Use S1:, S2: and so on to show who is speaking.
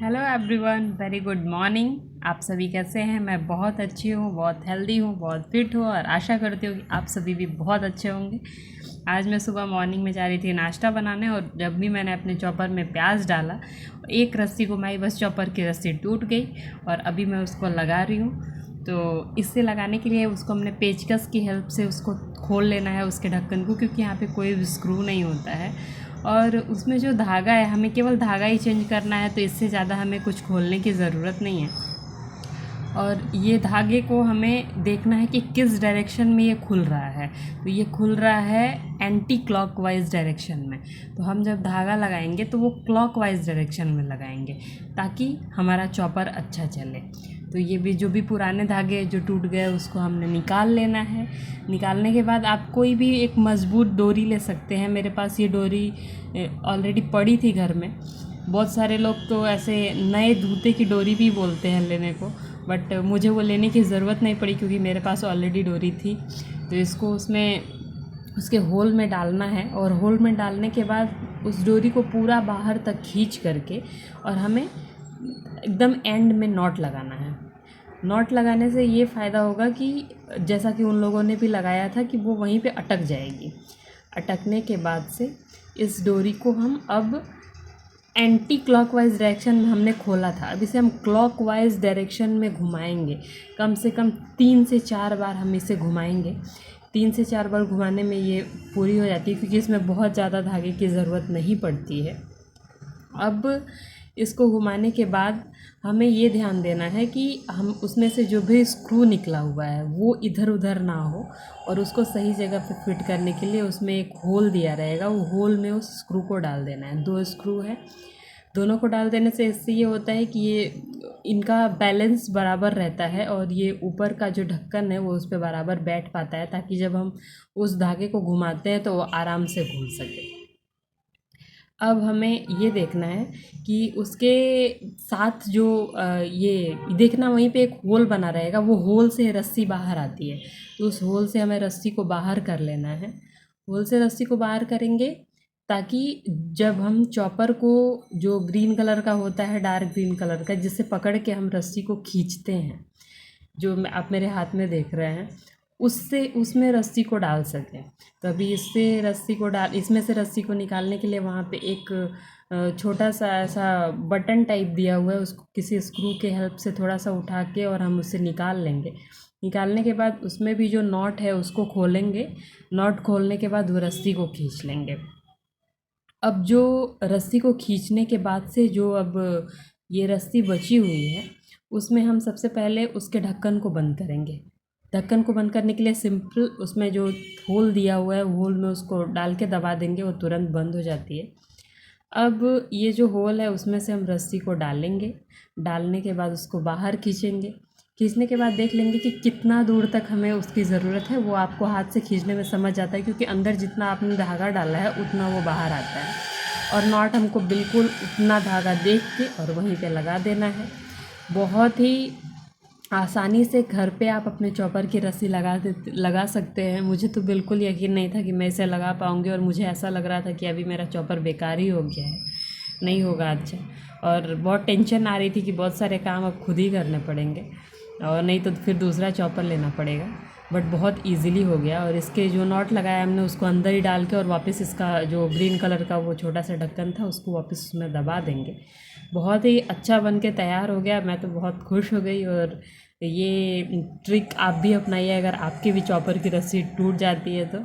S1: Hello everyone, very good morning. आप सभी कैसे हैं? मैं बहुत अच्छी हूँ, बहुत हेल्दी हूँ, बहुत फिट हूँ और आशा करती हूँ कि आप सभी भी बहुत अच्छे होंगे। आज मैं सुबह मॉर्निंग में जा रही थी नाश्ता बनाने और जब भी मैंने अपने चॉपर में प्याज डाला, एक रस्सी घुमाई, बस चॉपर की रस्सी टूट गई और अभी मैं उसको लगा रही हूँ। तो इससे लगाने के लिए उसको हमने पेचकस की हेल्प से उसको खोल लेना है, उसके ढक्कन को, क्योंकि यहाँ पे कोई भी स्क्रू नहीं होता है और उसमें जो धागा है हमें केवल धागा ही चेंज करना है, तो इससे ज़्यादा हमें कुछ खोलने की ज़रूरत नहीं है। और ये धागे को हमें देखना है कि किस डायरेक्शन में ये खुल रहा है। तो ये खुल रहा है एंटी क्लॉकवाइज डायरेक्शन में। तो हम जब धागा लगाएंगे तो वो क्लॉकवाइज डायरेक्शन में लगाएंगे ताकि हमारा चॉपर अच्छा चले। तो ये भी जो भी पुराने धागे जो टूट गए उसको हमने निकाल लेना है। निकालने के बाद आप कोई भी एक मज़बूत डोरी ले सकते हैं। मेरे पास ये डोरी ऑलरेडी पड़ी थी घर में। बहुत सारे लोग तो ऐसे नए जूते की डोरी भी बोलते हैं लेने को, बट मुझे वो लेने की ज़रूरत नहीं पड़ी क्योंकि मेरे पास ऑलरेडी डोरी थी। तो इसको उसमें उसके होल में डालना है और होल में डालने के बाद उस डोरी को पूरा बाहर तक खींच करके और हमें एकदम एंड में नॉट लगाना है। नॉट लगाने से ये फ़ायदा होगा कि जैसा कि उन लोगों ने भी लगाया था कि वो वहीं पे अटक जाएगी। अटकने के बाद से इस डोरी को हम अब एंटी क्लॉकवाइज डायरेक्शन में हमने खोला था, अब इसे हम क्लॉकवाइज डायरेक्शन में घुमाएंगे। कम से कम 3 से 4 बार हम इसे घुमाएंगे। 3 से 4 बार घुमाने में ये पूरी हो जाती है क्योंकि इसमें बहुत ज़्यादा धागे की ज़रूरत नहीं पड़ती है। अब इसको घुमाने के बाद हमें ये ध्यान देना है कि हम उसमें से जो भी स्क्रू निकला हुआ है वो इधर उधर ना हो और उसको सही जगह पे फिट करने के लिए उसमें एक होल दिया रहेगा, वो होल में उस स्क्रू को डाल देना है। 2 स्क्रू है, दोनों को डाल देने से इससे ये होता है कि ये इनका बैलेंस बराबर रहता है और ये ऊपर का जो ढक्कन है वो उस पर बराबर बैठ पाता है ताकि जब हम उस धागे को घुमाते हैं तो वो आराम से घूम सके। अब हमें ये देखना है कि उसके साथ जो ये देखना, वहीं पे एक होल बना रहेगा, वो होल से रस्सी बाहर आती है। तो उस होल से हमें रस्सी को बाहर कर लेना है। होल से रस्सी को बाहर करेंगे ताकि जब हम चॉपर को, जो ग्रीन कलर का होता है, डार्क ग्रीन कलर का, जिससे पकड़ के हम रस्सी को खींचते हैं, जो आप मेरे हाथ में देख रहे हैं, उससे उसमें रस्सी को डाल सकें। तो अभी इसमें से रस्सी को निकालने के लिए वहाँ पे एक छोटा सा ऐसा बटन टाइप दिया हुआ है, उसको किसी स्क्रू के हेल्प से थोड़ा सा उठा के और हम उसे निकाल लेंगे। निकालने के बाद उसमें भी जो नॉट है उसको खोलेंगे। नॉट खोलने के बाद वो रस्सी को खींच लेंगे। अब जो रस्सी को खींचने के बाद से जो अब ये रस्सी बची हुई है उसमें हम सबसे पहले उसके ढक्कन को बंद करेंगे। ढक्कन को बंद करने के लिए सिंपल उसमें जो होल दिया हुआ है, होल में उसको डाल के दबा देंगे, वो तुरंत बंद हो जाती है। अब ये जो होल है उसमें से हम रस्सी को डालेंगे। डालने के बाद उसको बाहर खींचेंगे। खींचने के बाद देख लेंगे कि कितना दूर तक हमें उसकी ज़रूरत है। वो आपको हाथ से खींचने में समझ आता है क्योंकि अंदर जितना आपने धागा डाला है उतना वो बाहर आता है। और नॉट हमको बिल्कुल उतना धागा देख के और वहीं पे लगा देना है। बहुत ही आसानी से घर पे आप अपने चॉपर की रस्सी लगा सकते हैं। मुझे तो बिल्कुल यकीन नहीं था कि मैं इसे लगा पाऊँगी और मुझे ऐसा लग रहा था कि अभी मेरा चॉपर बेकार ही हो गया है, नहीं होगा अच्छा। और बहुत टेंशन आ रही थी कि बहुत सारे काम अब खुद ही करने पड़ेंगे और नहीं तो फिर दूसरा चॉपर लेना पड़ेगा। बट बहुत इजीली हो गया और इसके जो नॉट लगाया हमने उसको अंदर ही डाल के और वापस इसका जो ग्रीन कलर का वो छोटा सा ढक्कन था उसको वापस उसमें दबा देंगे। बहुत ही अच्छा बन के तैयार हो गया। मैं तो बहुत खुश हो गई और ये ट्रिक आप भी अपनाइए अगर आपके भी चॉपर की रस्सी टूट जाती है तो।